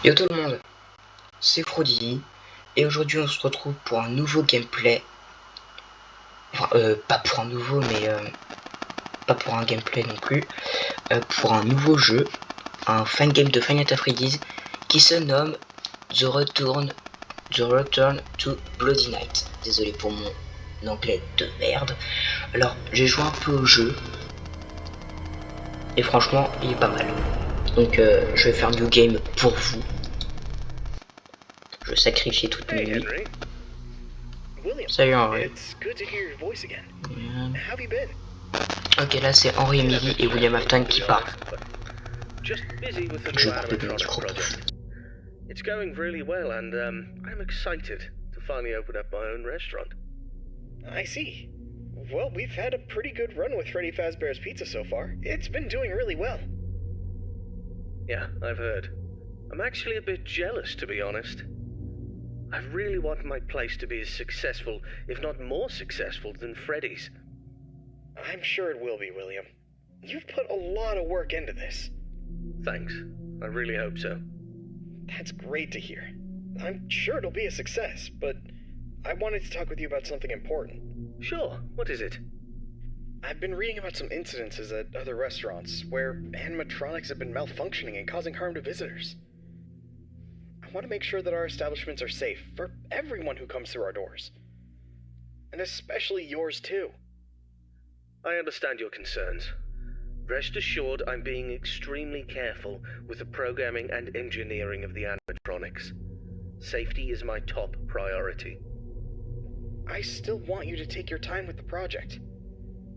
Yo tout le monde, c'est Frody et aujourd'hui on se retrouve pour un nouveau gameplay. Enfin, pas pour un nouveau, mais pas pour un gameplay non plus. Pour un nouveau jeu, un fan game de Five Nights at Freddy's qui se nomme The Return to Bloody Night. Désolé pour mon anglais de merde. Alors j'ai joué un peu au jeu et franchement il est pas mal. Donc je vais faire New Game pour vous. Je sacrifie toutes mes nuits. Salut Henry. Ok, là c'est Henry, Emily et William Afton qui parlent. Je vais couper mon micro. It's going really well and I'm excited to finally open up my own restaurant. I see. Well, we've had a pretty good run with Freddy Fazbear's Pizza so far. It's been doing really well. Yeah, I've heard. I'm actually a bit jealous, to be honest. I really want my place to be as successful, if not more successful, than Freddy's. I'm sure it will be, William. You've put a lot of work into this. Thanks. I really hope so. That's great to hear. I'm sure it'll be a success, but I wanted to talk with you about something important. Sure. What is it? I've been reading about some incidences at other restaurants where animatronics have been malfunctioning and causing harm to visitors. I want to make sure that our establishments are safe for everyone who comes through our doors. And especially yours too. I understand your concerns. Rest assured I'm being extremely careful with the programming and engineering of the animatronics. Safety is my top priority. I still want you to take your time with the project.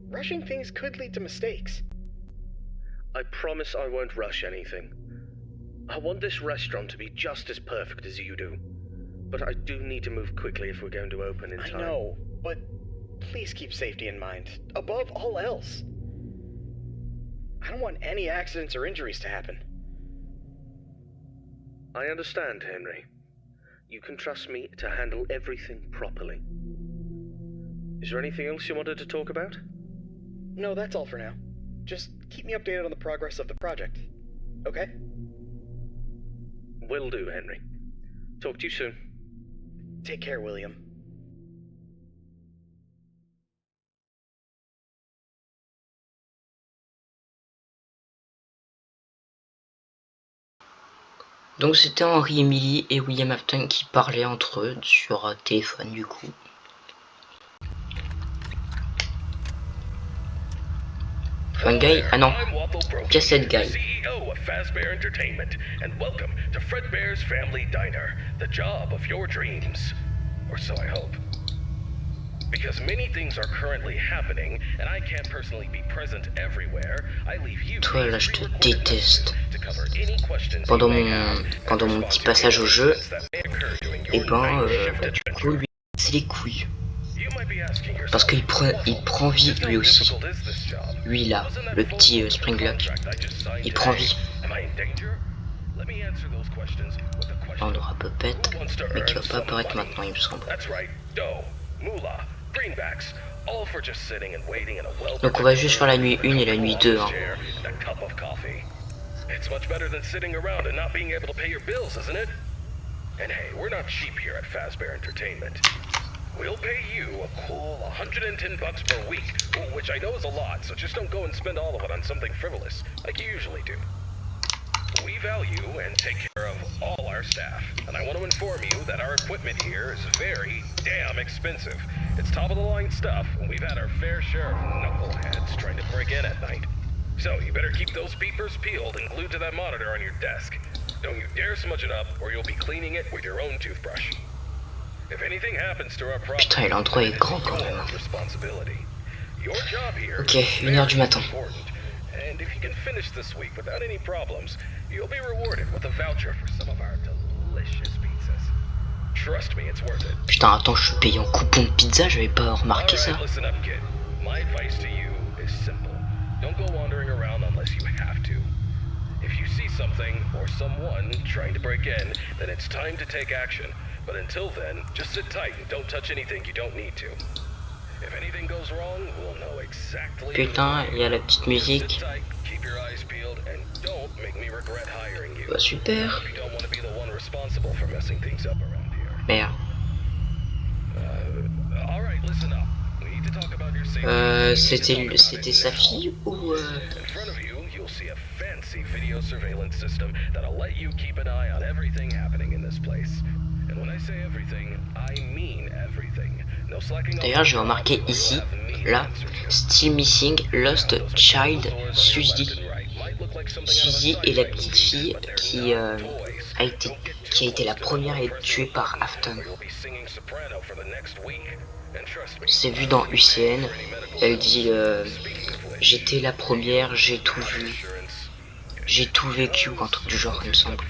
Rushing things could lead to mistakes. I promise I won't rush anything. I want this restaurant to be just as perfect as you do. But I do need to move quickly if we're going to open in time. I know, but please keep safety in mind, above all else. I don't want any accidents or injuries to happen. I understand, Henry. You can trust me to handle everything properly. Is there anything else you wanted to talk about? No, that's all for now. Just keep me updated on the progress of the project, okay? Will do, Henry. Talk to you soon. Take care, William. Donc c'était Henry, Emily et William Afton qui parlaient entre eux sur un téléphone du coup. Fun Guy? Ah non, Cassette Guy. CEO of Fazbear Entertainment, and welcome to Fredbear's Family Diner, the job of your dreams. Or so I hope. Because many things are currently happening, and I can't personally be present everywhere, I leave you Toi là je te déteste. Pendant mon petit passage au jeu, et ben du coup lui c'est les couilles. Parce qu'il prend vie lui aussi. Lui là, le petit Springlock, il prend vie. On aura Puppet, mais qui va pas apparaître maintenant il me semble. Donc on va juste faire la nuit 1 et la nuit 2 hein. It's much better than sitting around and not being able to pay your bills, isn't it? And hey, we're not cheap here at Fazbear Entertainment. We'll pay you a cool $110 per week, which I know is a lot, so just don't go and spend all of it on something frivolous, like you usually do. We value and take care of all our staff, and I want to inform you that our equipment here is very damn expensive. It's top-of-the-line stuff, and we've had our fair share of knuckleheads trying to break in at night. So you better keep those peepers peeled and glued to that monitor on your desk. Don't you dare smudge it up, or you'll be cleaning it with your own toothbrush. If anything happens to our property, putain, l'endroit est grand quand même. Your job here ok, 1h du matin. And if you can finish this week without any problems, you'll be rewarded with a voucher for some of our delicious pizzas. Trust me, it's worth it. Putain, attends, je suis payé en coupon de pizza, j'avais pas remarqué ça. Listen up, kid. My advice to you is simple. Don't go wandering around unless you have to. If you see something or someone trying to break in, then it's time to take action. But until then, just sit tight and don't touch anything you don't need to. If anything goes wrong, we'll know exactly. Putain, il y a la petite musique. Keep your eyes peeled and don't make me regret hiring you. Bah super. You don't want to be the one responsible for messing things up around here. Merde. All right, listen up. We need to talk about your safety. C'était sa fille ou In front of you, you'll see a fancy video surveillance system that'll let you keep an eye on everything happening in this place. And when I say everything, I mean everything. No slacking off. D'ailleurs, j'ai remarqué ici, là, Still Missing, Lost Child, Suzy. Suzy est la petite fille qui a été la première à être tuée par Afton. C'est vu dans UCN. Elle dit j'étais la première, j'ai tout vu, j'ai tout vécu, ou un truc du genre, il me semble.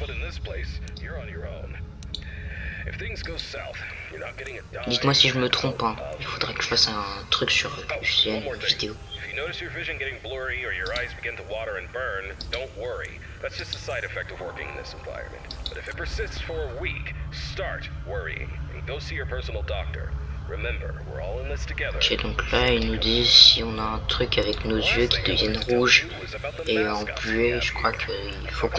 Dites-moi si je me trompe, hein. Il faudrait que je fasse un truc sur UCN, une vidéo. Notice your vision getting blurry or your eyes begin to water and burn, don't worry. That's just a side effect of working in this environment. But if it persists for a week, start worrying and go see your personal doctor. Remember, we're all in this together. Ok, donc là, il nous dit si on a un truc avec nos yeux qui deviennent rouges et embués, je crois qu'il faut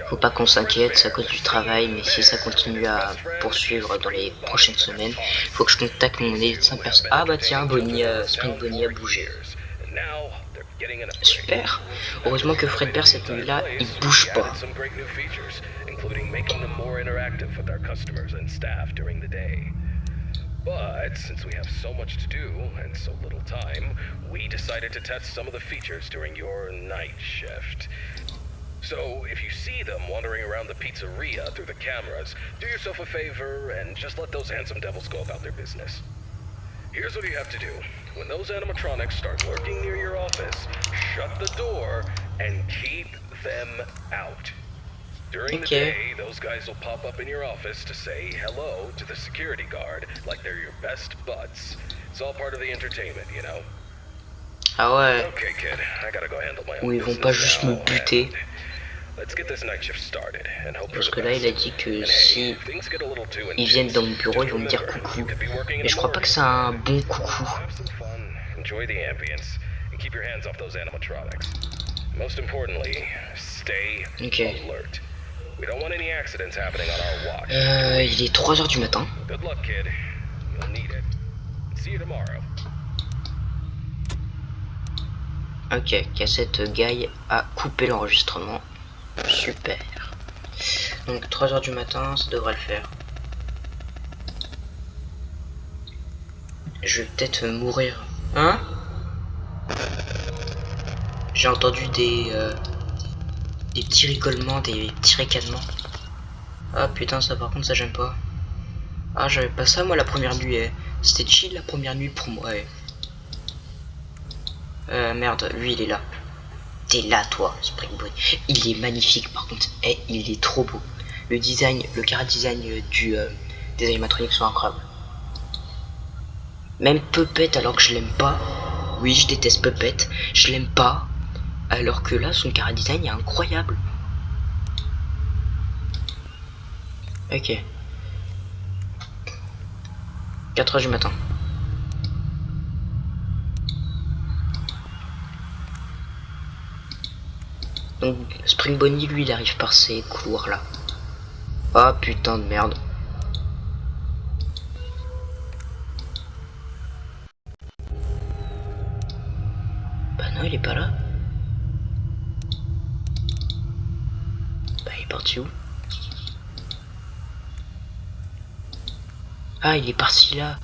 faut pas qu'on s'inquiète, c'est à cause du travail, mais si ça continue à poursuivre dans les prochaines semaines, il faut que je contacte mon médecin personnel. Ah bah tiens, Spring Bonnie a bougé. Super. Heureusement que Fredbear cette nuit-là, il bouge pas. But since we have so much to do and so little time, we decided to test some of the features during your night shift. So if you see them wandering around the pizzeria through the cameras, do yourself a favor and just let those handsome devils go about their business. Here's what you have to do. When those animatronics start lurking near your office, shut the door and keep them out. During the day, those guys will pop up in your office to say hello to the security guard like they're your best buds. It's all part of the entertainment, you know. Ah ouais. Okay, kid, I gotta go handle my own Ou ils vont pas juste me buter. Let's get this night shift started and hope Parce que là, il a dit que si ils viennent dans mon bureau, ils vont me dire coucou. Mais je crois pas que c'est un bon coucou. Enjoy the ambience and keep your hands off those animatronics. Most importantly, stay alert. We don't want any accidents happening on our watch. Il est 3h du matin. Good luck, kid. You'll need it. See you tomorrow. Ok, cassette Guy a coupé l'enregistrement. Super. Donc 3h du matin, ça devrait le faire. Je vais peut-être mourir. Hein? J'ai entendu des petits rigolements, des petits ricanements. Ah putain, ça par contre, ça j'aime pas. Ah, j'avais pas ça moi la première nuit. C'était chill la première nuit pour moi. Merde, lui il est là. T'es là toi, Spring Bonnie. Il est magnifique par contre. Il est trop beau. Le design, le cara design des animatroniques sont incroyables. Même Puppet alors que je l'aime pas. Oui, je déteste Puppet. Je l'aime pas. Alors que là, son cara design est incroyable. Ok. 4h du matin. Donc Spring Bonnie, lui, il arrive par ces couloirs là. Ah putain de merde. Bah non, il est pas là. Bah il est parti où? Ah, il est parti là.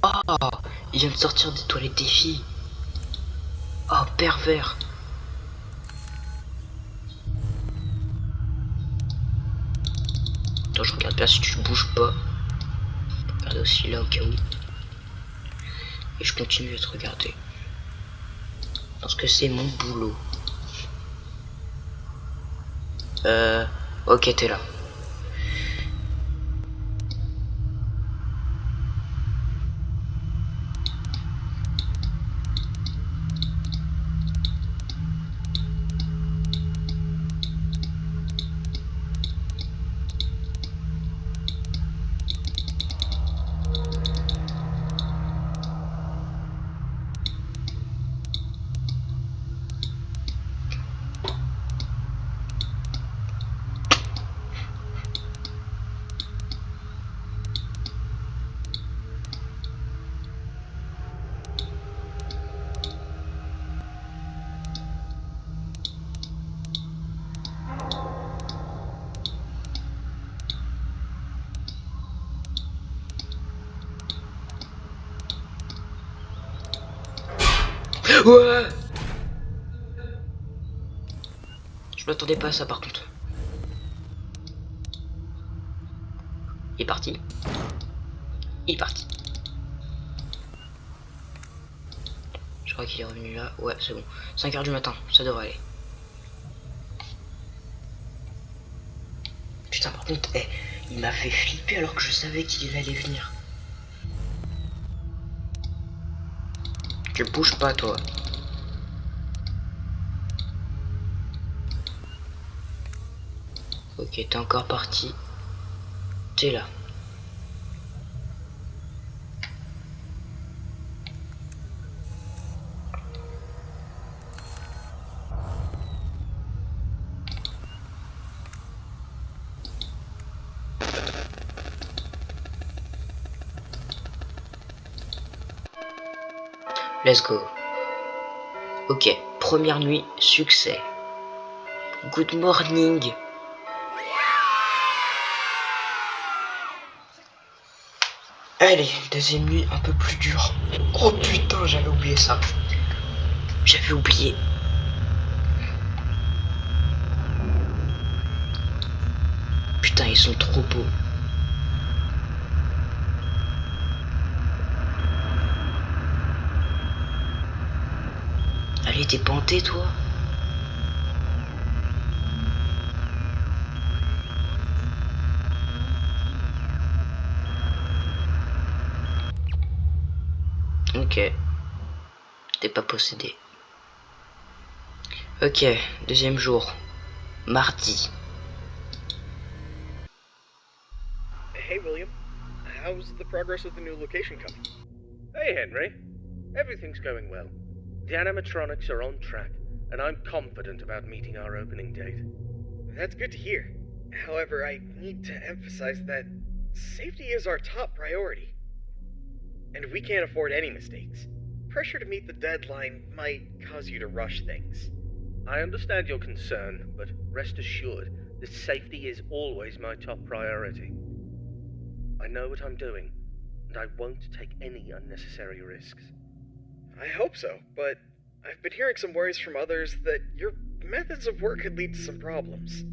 Oh, il vient de sortir des toilettes des filles. Oh, pervers. Attends, je regarde bien si tu bouges pas. Je peux regarder aussi là au cas où. Et je continue à te regarder. Parce que c'est mon boulot. Ok, t'es là. Ouais. Je m'attendais pas à ça par contre. Il est parti. Il est parti. Je crois qu'il est revenu là. Ouais, c'est bon. 5 h du matin, ça devrait aller. Putain, par contre, il m'a fait flipper alors que je savais qu'il allait venir. Tu bouges pas, toi. Ok, t'es encore parti. T'es là. Let's go. Ok, première nuit, succès. Good morning. Allez, deuxième nuit un peu plus dure. Oh putain, j'avais oublié ça. J'avais oublié. Putain, ils sont trop beaux. Allez, t'es panté, toi. Ok. T'es pas possédé. Ok, deuxième jour. Mardi. Hey, William. How's the progress of the new location coming? Hey, Henry. Everything's going well. The animatronics are on track, and I'm confident about meeting our opening date. That's good to hear. However, I need to emphasize that safety is our top priority. And we can't afford any mistakes. Pressure to meet the deadline might cause you to rush things. I understand your concern, but rest assured that safety is always my top priority. I know what I'm doing, and I won't take any unnecessary risks. I hope so, but I've been hearing some worries from others that your methods of work could lead to some problems.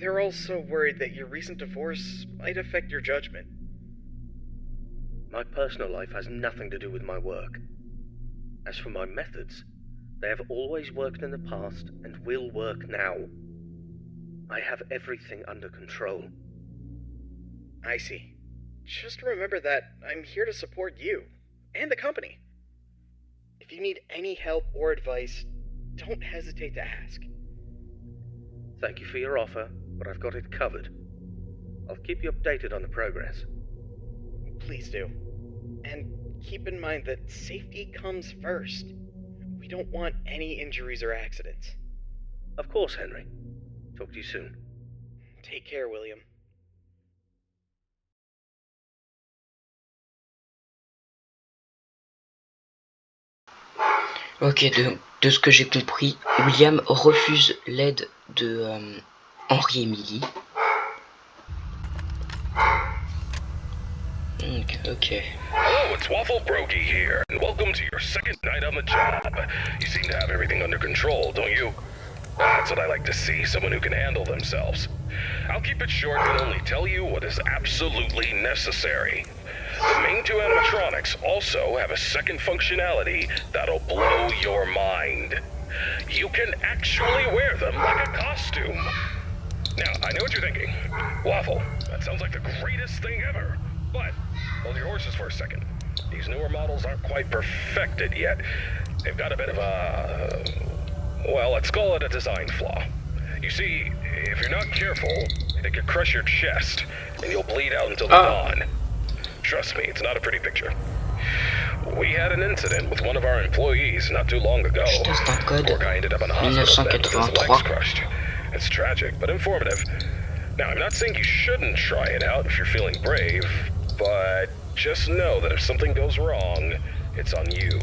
They're also worried that your recent divorce might affect your judgment. My personal life has nothing to do with my work. As for my methods, they have always worked in the past and will work now. I have everything under control. I see. Just remember that I'm here to support you and the company. If you need any help or advice, don't hesitate to ask. Thank you for your offer, but I've got it covered. I'll keep you updated on the progress. Please do. And keep in mind that safety comes first. We don't want any injuries or accidents. Of course, Henry. Talk to you soon. Take care, William. Ok, de ce que j'ai compris, William refuse l'aide de Henry et Millie. Okay. Hello, it's Waffle Brokey here, and welcome to your second night on the job. You seem to have everything under control, don't you? That's what I like to see, someone who can handle themselves. I'll keep it short and only tell you what is absolutely necessary. The main two animatronics also have a second functionality that'll blow your mind. You can actually wear them like a costume. Now, I know what you're thinking. Waffle, that sounds like the greatest thing ever. But, hold your horses for a second. These newer models aren't quite perfected yet. They've got a bit of a... well, let's call it a design flaw. You see, if you're not careful, it could crush your chest, and you'll bleed out until the dawn. Trust me, it's not a pretty picture. We had an incident with one of our employees not too long ago. Poor guy ended up in a hospital bed with his legs crushed. It's tragic, but informative. Now, I'm not saying you shouldn't try it out if you're feeling brave, but just know that if something goes wrong, it's on you.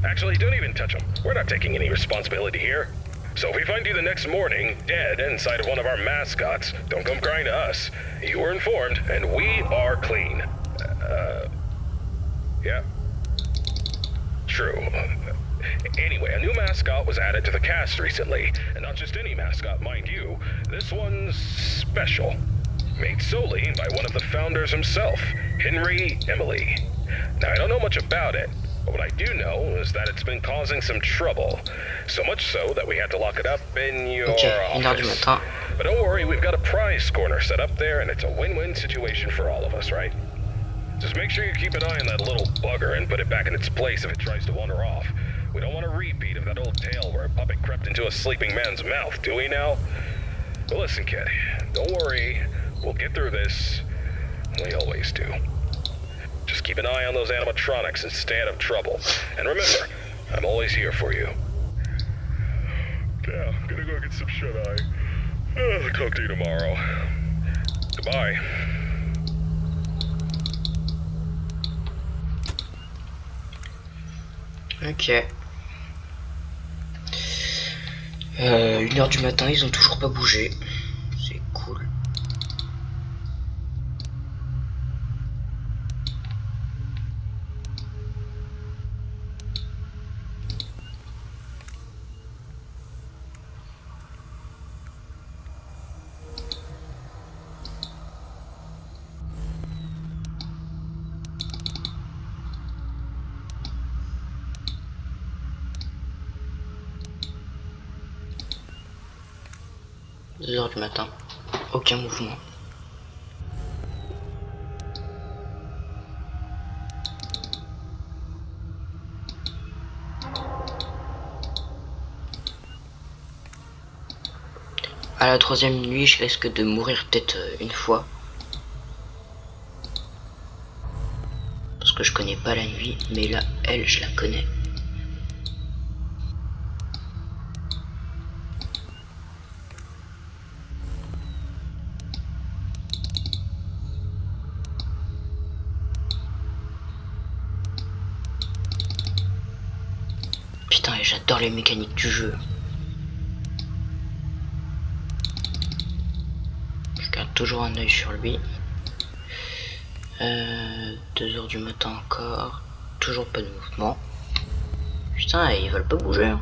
Actually, don't even touch him. We're not taking any responsibility here. So if we find you the next morning, dead inside of one of our mascots, don't come crying to us. You were informed, and we are clean. Yeah. True. Anyway, a new mascot was added to the cast recently, and not just any mascot, mind you. This one's special. Made solely by one of the founders himself, Henry Emily. Now, I don't know much about it, but what I do know is that it's been causing some trouble. So much so that we had to lock it up in your office. But don't worry, we've got a prize corner set up there, and it's a win-win situation for all of us, right? Just make sure you keep an eye on that little bugger and put it back in its place if it tries to wander off. We don't want a repeat of that old tale where a puppet crept into a sleeping man's mouth, do we now? But listen, kid, don't worry. We'll get through this. We always do. Just keep an eye on those animatronics and stay out of trouble. And remember, I'm always here for you. Yeah, I'm gonna go get some shut-eye. Talk to you tomorrow. Goodbye. Ok. 1h du matin, ils ont toujours pas bougé. C'est cool. Deux heures du matin, aucun mouvement. À la 3e nuit, je risque de mourir peut-être une fois. Parce que je connais pas la nuit, mais là, elle, je la connais. Putain, et j'adore les mécaniques du jeu. Je garde toujours un œil sur lui. 2h du matin encore. Toujours pas de mouvement. Putain, ils veulent pas bouger. Hein.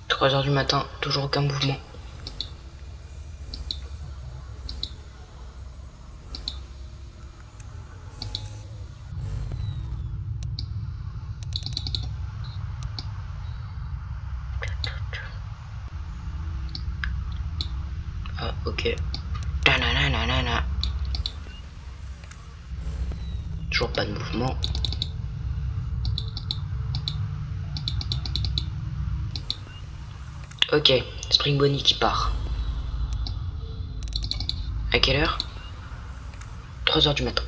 « 3h du matin, toujours aucun mouvement. Ah, ok. Tananana. Toujours pas de mouvement. Ok, Spring Bonnie qui part. À quelle heure? 3h du matin.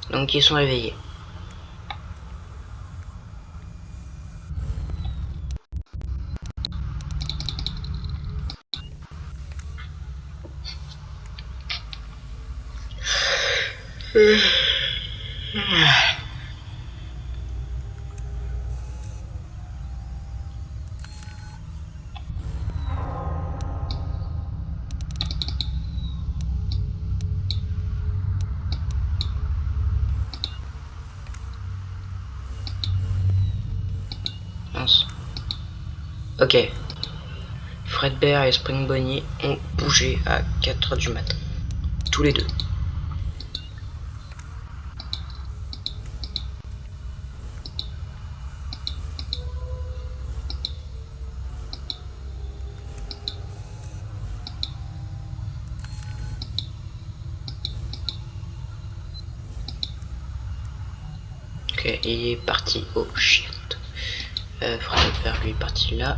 Donc ils sont réveillés. Mince. Ok. Fredbear et Spring Bonnie ont bougé à 4h du matin. Tous les deux. Ok, il est parti au chiottes. Fredbear lui est parti là.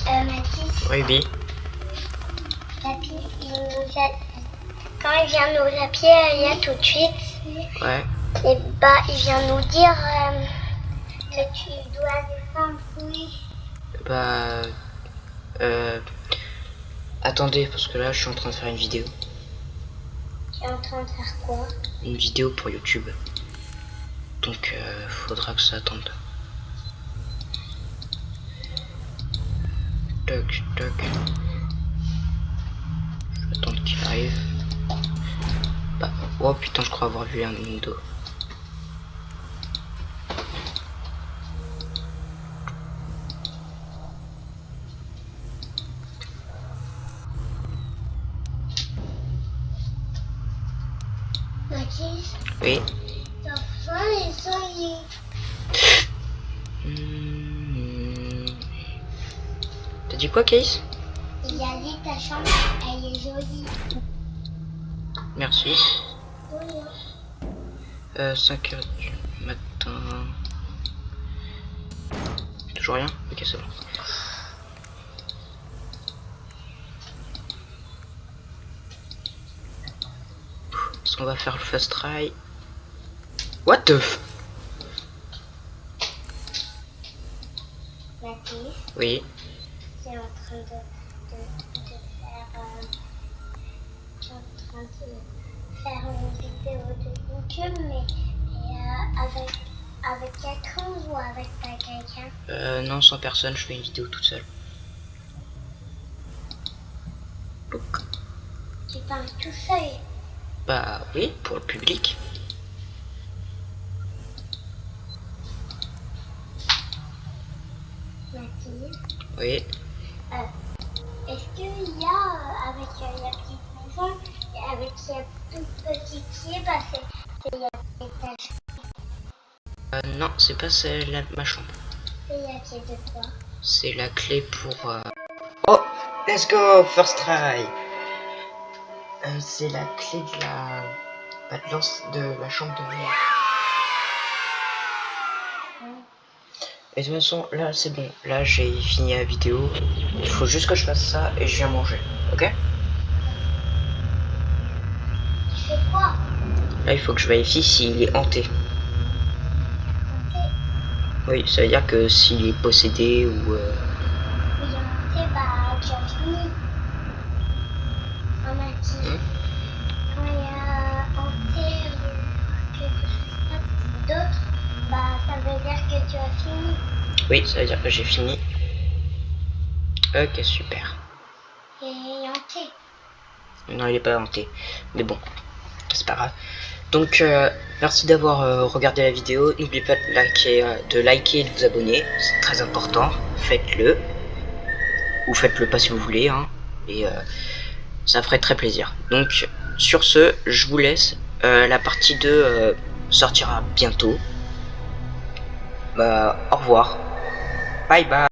Mathis, Ruby. Papy, quand il vient nous appeler il y a tout de suite, Ouais. et bah il vient nous dire que tu dois descendre, oui. Bah... Attendez, parce que là, je suis en train de faire une vidéo. Tu es en train de faire quoi? Une vidéo pour YouTube. Donc, faudra que ça attende. Toc, toc. Je vais attendre qu'il arrive. Bah, oh putain, je crois avoir vu un window. Mathis, Oui. t'as faim et ça y est. T'as dit quoi, Case? Il a dit ta chambre, elle est jolie. Merci. Oui. 5 h du matin. Toujours rien? Ok, c'est bon. Est-ce qu'on va faire le first try? What the f... Mathis, Oui. tu es en train de faire. Tu es en train de faire une vidéo de YouTube, mais avec quelqu'un ou avec pas quelqu'un? Non, sans personne, je fais une vidéo toute seule. Tu parles tout seul. Bah oui, pour le public. Mathis, Oui. est-ce qu'il y a avec la petite maison et avec la toute petite pied, bah c'est la étage. Non, c'est pas celle ma chambre. C'est la pied de quoi? C'est la clé pour... Oh, let's go, first try. C'est la clé de la... Bah, de la chambre de vie. Et de toute façon, là c'est bon. Là j'ai fini la vidéo. Il faut juste que je fasse ça et je viens manger. Ok? Tu fais quoi? Là il faut que je vérifie s'il est hanté. Oui, ça veut dire que s'il est possédé ou... Oui, hanté, bah tu as fini. En Mathis, quand il y a hanté ou quelque chose d'autre, bah ça veut dire que tu as fini. Oui, ça veut dire que j'ai fini. Ok, super. Et hanté. Non, il est pas hanté. Mais bon, c'est pas grave. Donc, merci d'avoir regardé la vidéo. N'oubliez pas de liker et de vous abonner. C'est très important. Faites-le. Ou faites-le pas si vous voulez. Hein. Et ça ferait très plaisir. Donc, sur ce, je vous laisse. La partie 2 sortira bientôt. Bah, au revoir. Bye bye.